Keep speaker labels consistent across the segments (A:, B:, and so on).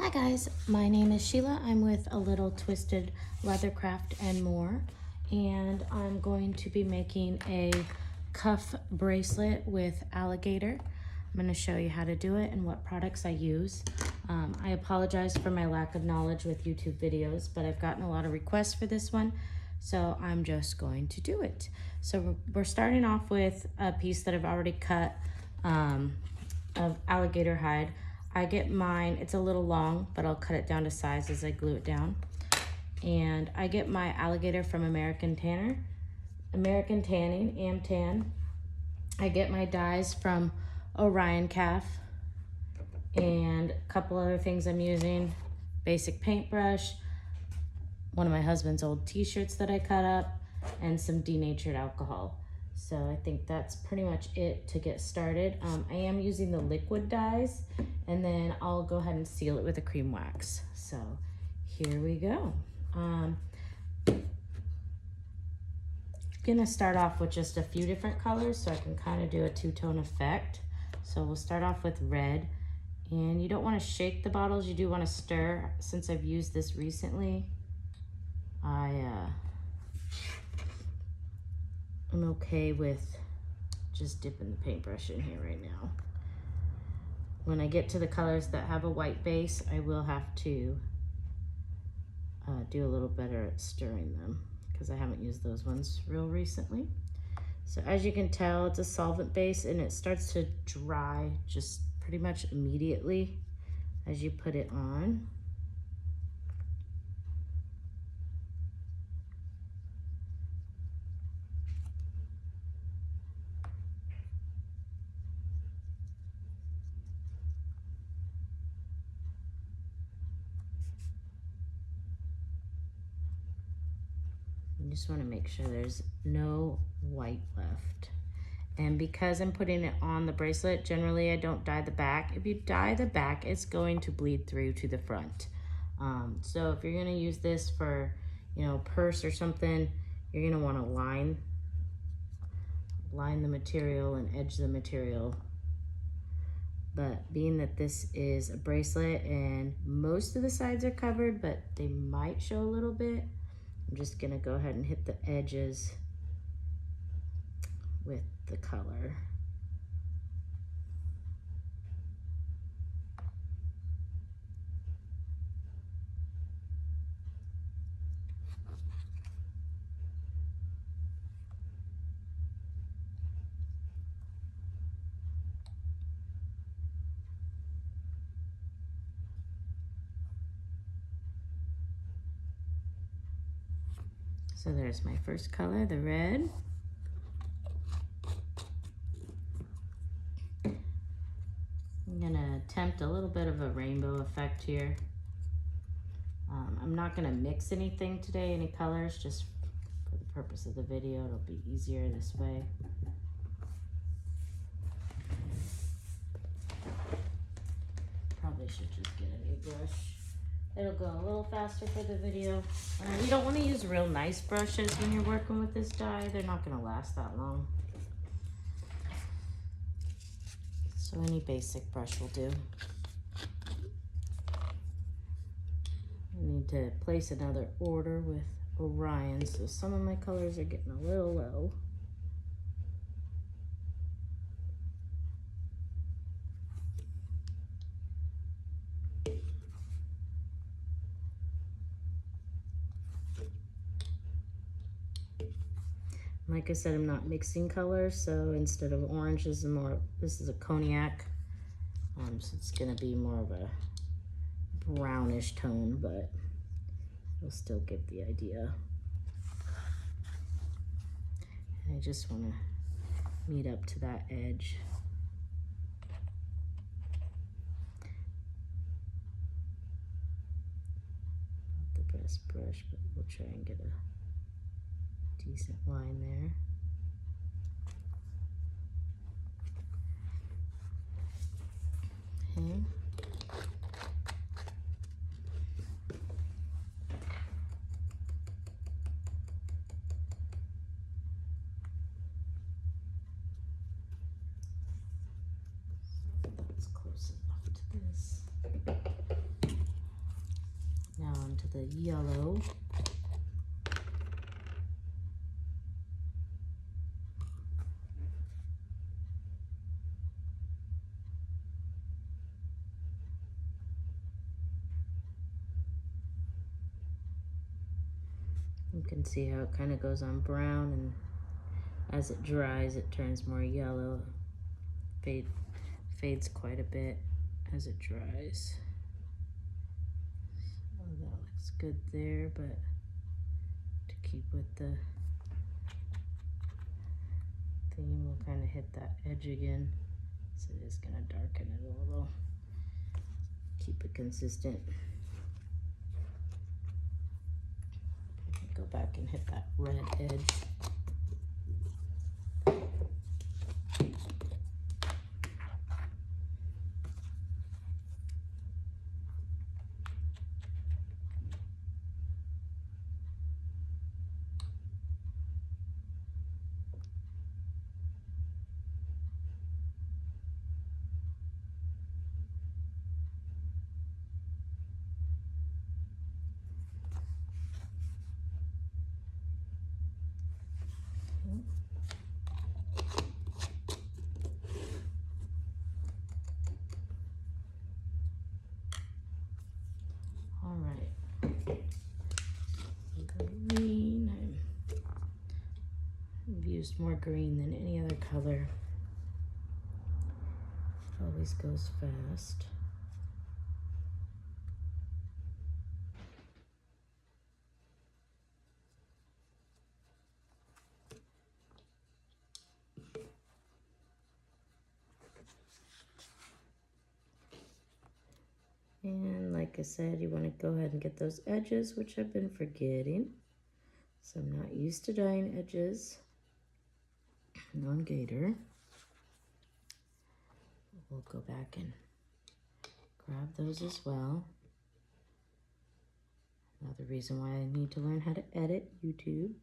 A: Hi guys, my name is Sheila. I'm with A Little Twisted Leathercraft and More, and I'm going to be making a cuff bracelet with alligator. I'm going to show you how to do it and what products I use. I apologize for my lack of knowledge with YouTube videos, but I've gotten a lot of requests for this one, so I'm just going to do it. So we're starting off with a piece that I've already cut of alligator hide. I get mine, it's a little long, but I'll cut it down to size as I glue it down. And I get my alligator from American Tanning, Amtan. I get my dyes from Orion Calf, and a couple other things I'm using. Basic paintbrush, one of my husband's old t-shirts that I cut up, and some denatured alcohol. So I think that's pretty much it to get started. I am using the liquid dyes, and then I'll go ahead and seal it with a cream wax. So here we go. Gonna start off with just a few different colors so I can kind of do a two-tone effect. So we'll start off with red, and you don't want to shake the bottles, you do want to stir. Since I've used this recently, I'm okay with just dipping the paintbrush in here right now. When I get to the colors that have a white base, I will have to do a little better at stirring them because I haven't used those ones real recently. So as you can tell, it's a solvent base and it starts to dry just pretty much immediately as you put it on. You just want to make sure there's no white left. And because I'm putting it on the bracelet, generally I don't dye the back. If you dye the back, it's going to bleed through to the front. So if you're going to use this for, purse or something, you're going to want to line the material and edge the material. But being that this is a bracelet and most of the sides are covered, but they might show a little bit, I'm just gonna go ahead and hit the edges with the color. So there's my first color, the red. I'm gonna attempt a little bit of a rainbow effect here. I'm not gonna mix anything today, any colors, just for the purpose of the video. It'll be easier this way. Probably should just get a new brush. It'll go a little faster for the video. You don't want to use real nice brushes when you're working with this dye. They're not going to last that long. So any basic brush will do. I need to place another order with Orion, so some of my colors are getting a little low. Like I said, I'm not mixing colors, so instead of orange, this is a cognac. So it's gonna be more of a brownish tone, but you'll still get the idea. And I just wanna meet up to that edge. Not the best brush, but we'll try and get a decent line there. Okay. That's close enough to this. the yellow. You can see how it kind of goes on brown, and as it dries, it turns more yellow. Fades quite a bit as it dries. Oh, that looks good there, but to keep with the theme, we'll kind of hit that edge again. So it is going to darken it a little. Keep it consistent. Go back and hit that red edge. All right. Green. I've used more green than any other color. It always goes fast. And like I said, you want to go ahead and get those edges, which I've been forgetting. So I'm not used to dyeing edges on gator. We'll go back and grab those as well. Another reason why I need to learn how to edit YouTube.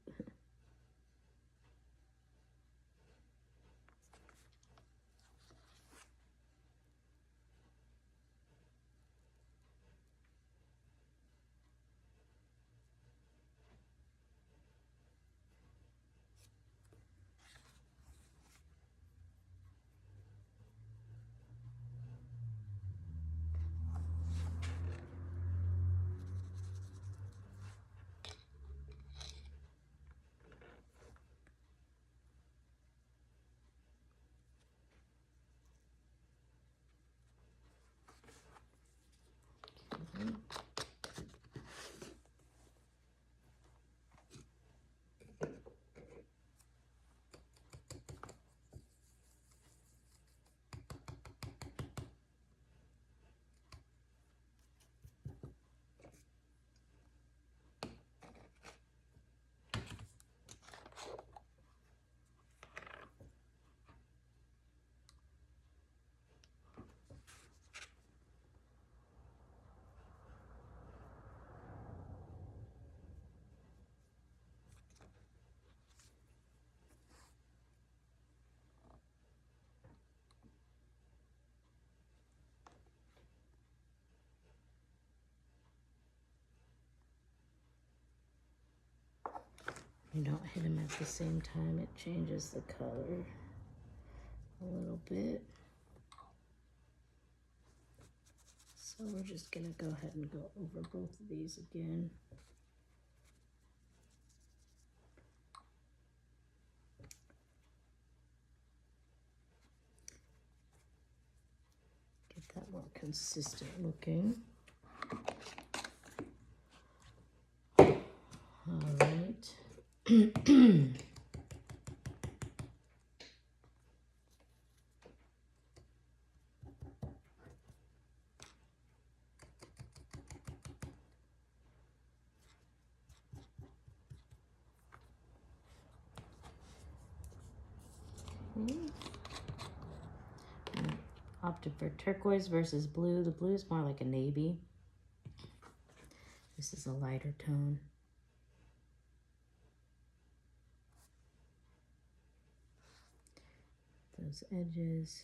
A: You don't hit them at the same time, it changes the color a little bit. So we're just gonna go ahead and go over both of these again. Get that more consistent looking. All right. Opted for turquoise versus blue. The blue is more like a navy. This is a lighter tone. Those edges.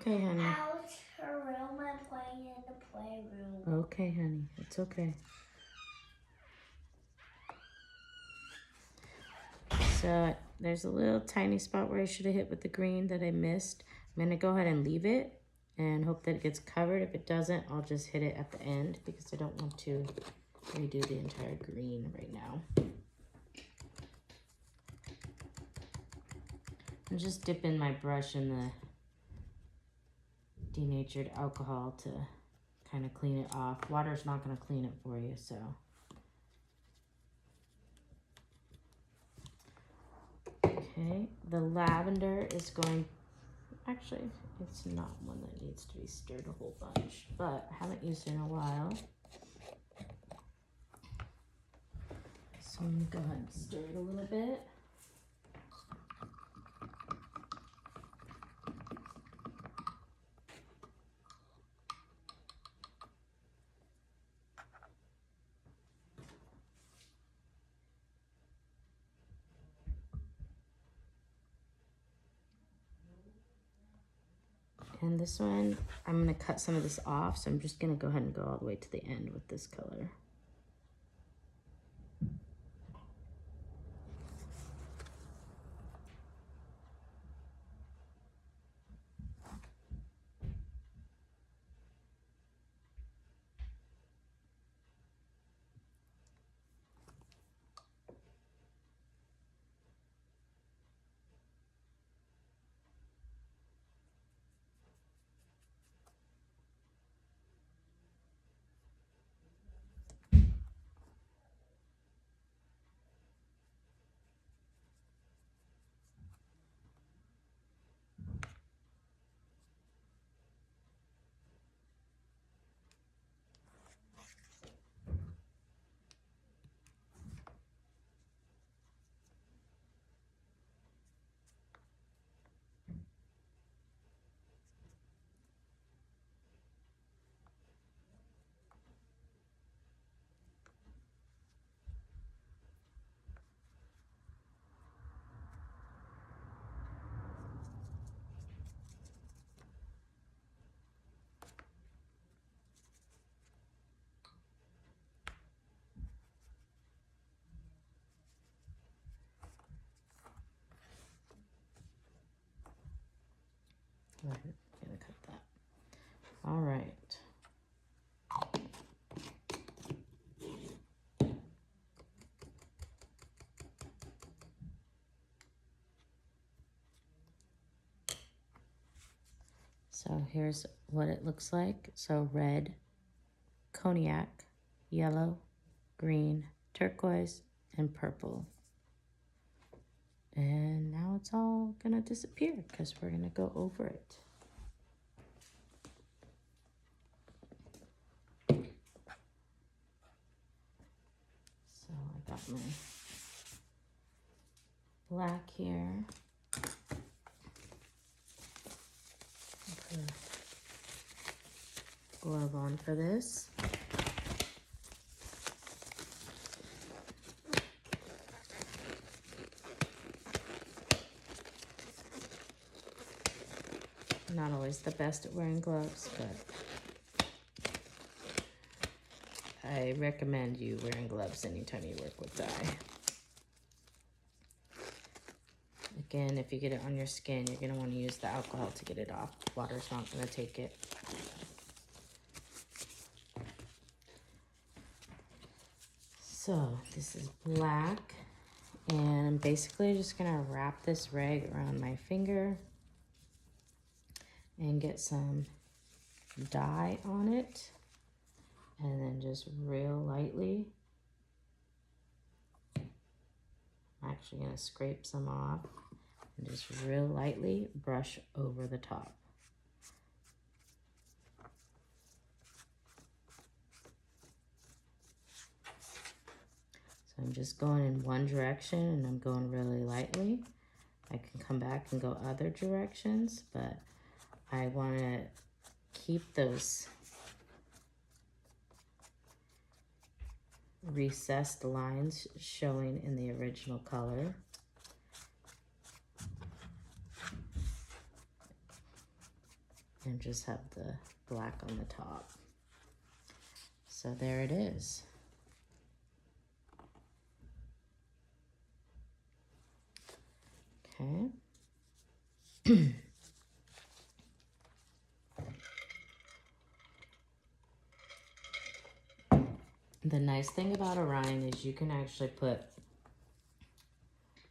A: okay, honey.
B: Out her room and playing in the playroom.
A: Okay, honey. It's okay. So there's a little tiny spot where I should have hit with the green that I missed. I'm going to go ahead and leave it and hope that it gets covered. If it doesn't, I'll just hit it at the end because I don't want to redo the entire green right now. I'm just dipping my brush in the denatured alcohol to kind of clean it off. Water's not going to clean it for you, so. Okay, the lavender is going, actually, it's not one that needs to be stirred a whole bunch, but I haven't used it in a while. So I'm going to go ahead and stir it a little bit. And this one, I'm going to cut some of this off, so I'm just going to go ahead and go all the way to the end with this color. Go ahead, I'm going to cut that. All right. So here's what it looks like. So red, cognac, yellow, green, turquoise, and purple. And now it's all gonna disappear because we're gonna go over it. So I got my black here. Put a glove on for this. Not always the best at wearing gloves, but I recommend you wearing gloves anytime you work with dye. Again, if you get it on your skin, you're gonna want to use the alcohol to get it off. Water's not gonna take it. So this is black, and I'm basically just gonna wrap this rag around my finger and get some dye on it, and then just real lightly, I'm actually gonna scrape some off and just real lightly brush over the top. So I'm just going in one direction and I'm going really lightly. I can come back and go other directions, but I want to keep those recessed lines showing in the original color. just have the black on the top. So there it is. Okay. The nice thing about Orion is you can actually put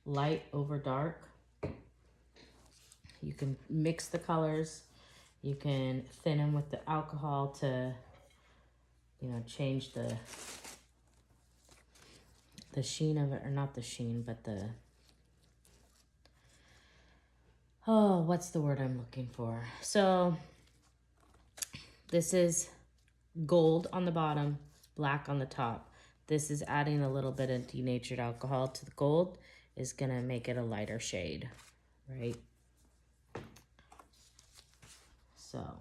A: light over dark. You can mix the colors. You can thin them with the alcohol to, you know, change the sheen of it, or not the sheen, but the, oh, what's the word I'm looking for? So this is gold on the bottom, black on the top. This is adding a little bit of denatured alcohol to the gold, is gonna make it a lighter shade, right? So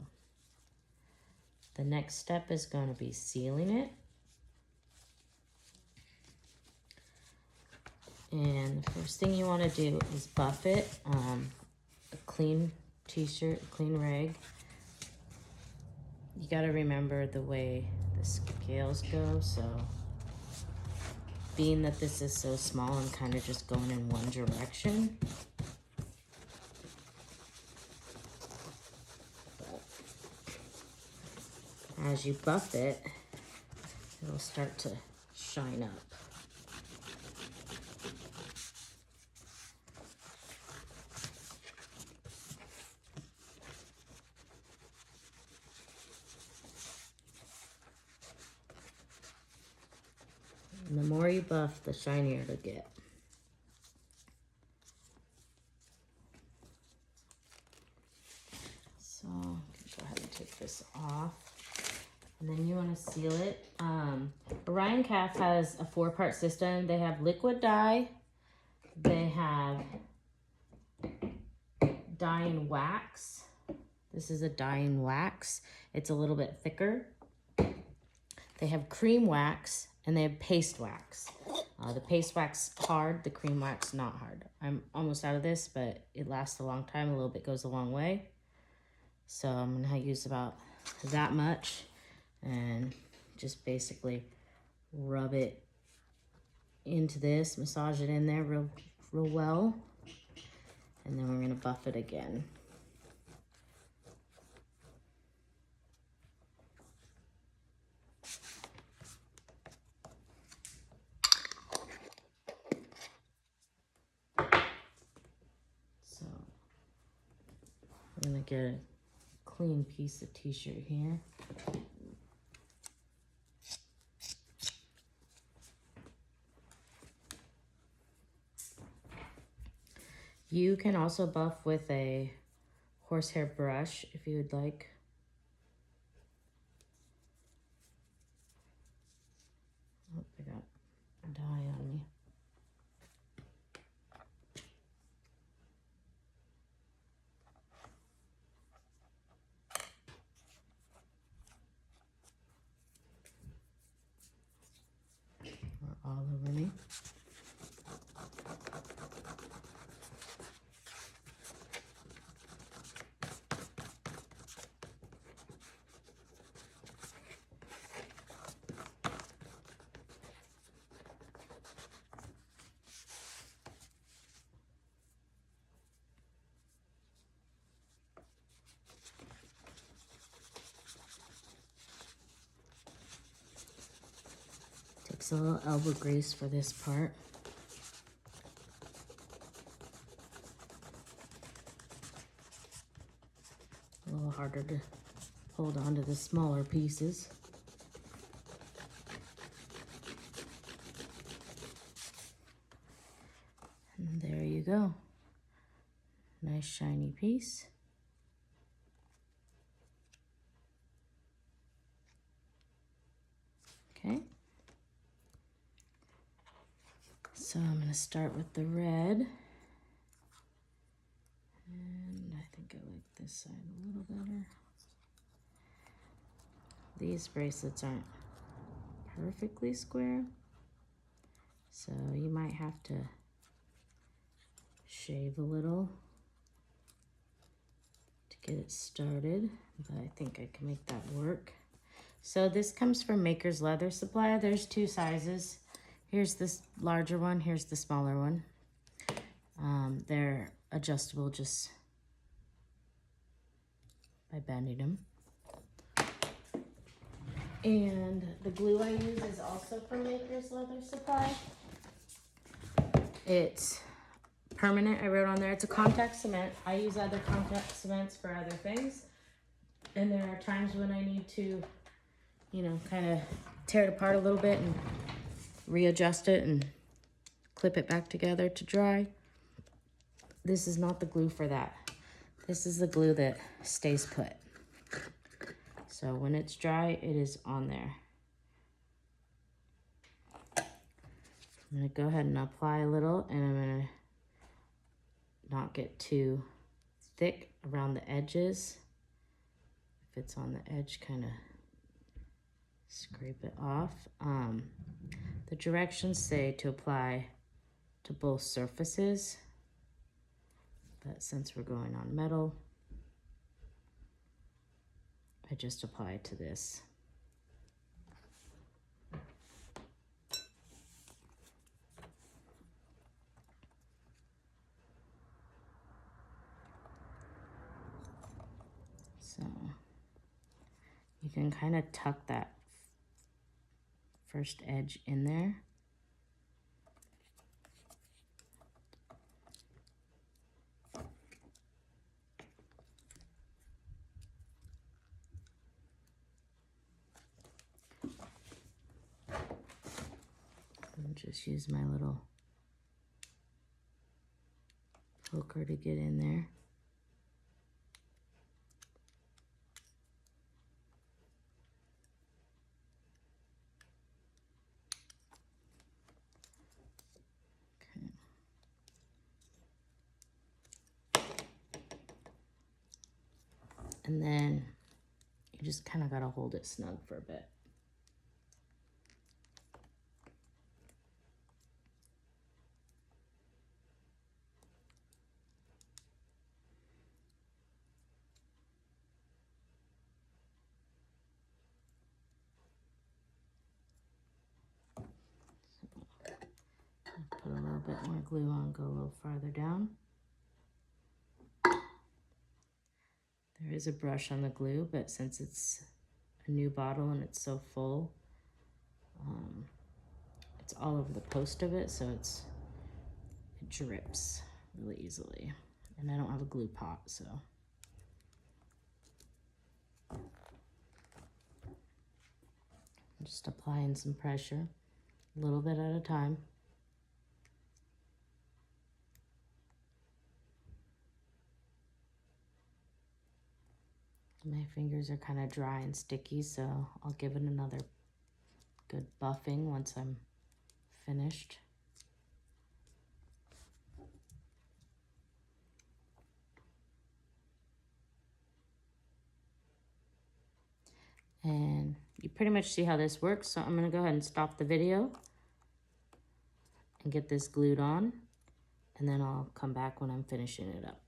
A: the next step is going to be sealing it. And the first thing you want to do is buff it. A clean t-shirt, clean rag. You got to remember the way the scales go. So being that this is so small, I'm kind of just going in one direction. As you buff it, it'll start to shine up. And the more you buff, the shinier it'll get. So I'm gonna go ahead and take this off. And then you want to seal it. Orion Calf has a 4-part system. They have liquid dye. They have dyeing wax. This is a dyeing wax. It's a little bit thicker. They have cream wax, and they have paste wax. The paste wax hard, the cream wax not hard. I'm almost out of this, but it lasts a long time. A little bit goes a long way. So I'm gonna use about that much and just basically rub it into this, massage it in there real well. And then we're gonna buff it again. So I'm gonna get a clean piece of t-shirt here. You can also buff with a horsehair brush if you would like. Oh, I got dye on me. Or all over me. Takes a little elbow grease for this part. A little harder to hold on to the smaller pieces. And there you go. Nice shiny piece. Okay. So I'm going to start with the red. And I think I like this side a little better. These bracelets aren't perfectly square, so you might have to shave a little to get it started, but I think I can make that work. So this comes from Maker's Leather Supply. There's two sizes. Here's this larger one, here's the smaller one. They're adjustable just by bending them. And the glue I use is also from Maker's Leather Supply. It's permanent, I wrote on there. It's a contact cement. I use other contact cements for other things. And there are times when I need to, you know, kind of tear it apart a little bit and readjust it and clip it back together to dry. This is not the glue for that. This is the glue that stays put. So when it's dry, it is on there. I'm gonna go ahead and apply a little, and I'm gonna not get too thick around the edges. If it's on the edge, kind of scrape it off. The directions say to apply to both surfaces, but since we're going on metal, I just apply it to this. So you can kind of tuck that first edge in there. And just use my little poker to get in there. And then you just kind of got to hold it snug for a bit. Put a little bit more glue on, go a little farther down. There is a brush on the glue, but since it's a new bottle and it's so full, it's all over the post of it, so it drips really easily. And I don't have a glue pot, so. I'm just applying some pressure, a little bit at a time. My fingers are kind of dry and sticky, so I'll give it another good buffing once I'm finished. And you pretty much see how this works, so I'm going to go ahead and stop the video and get this glued on, and then I'll come back when I'm finishing it up.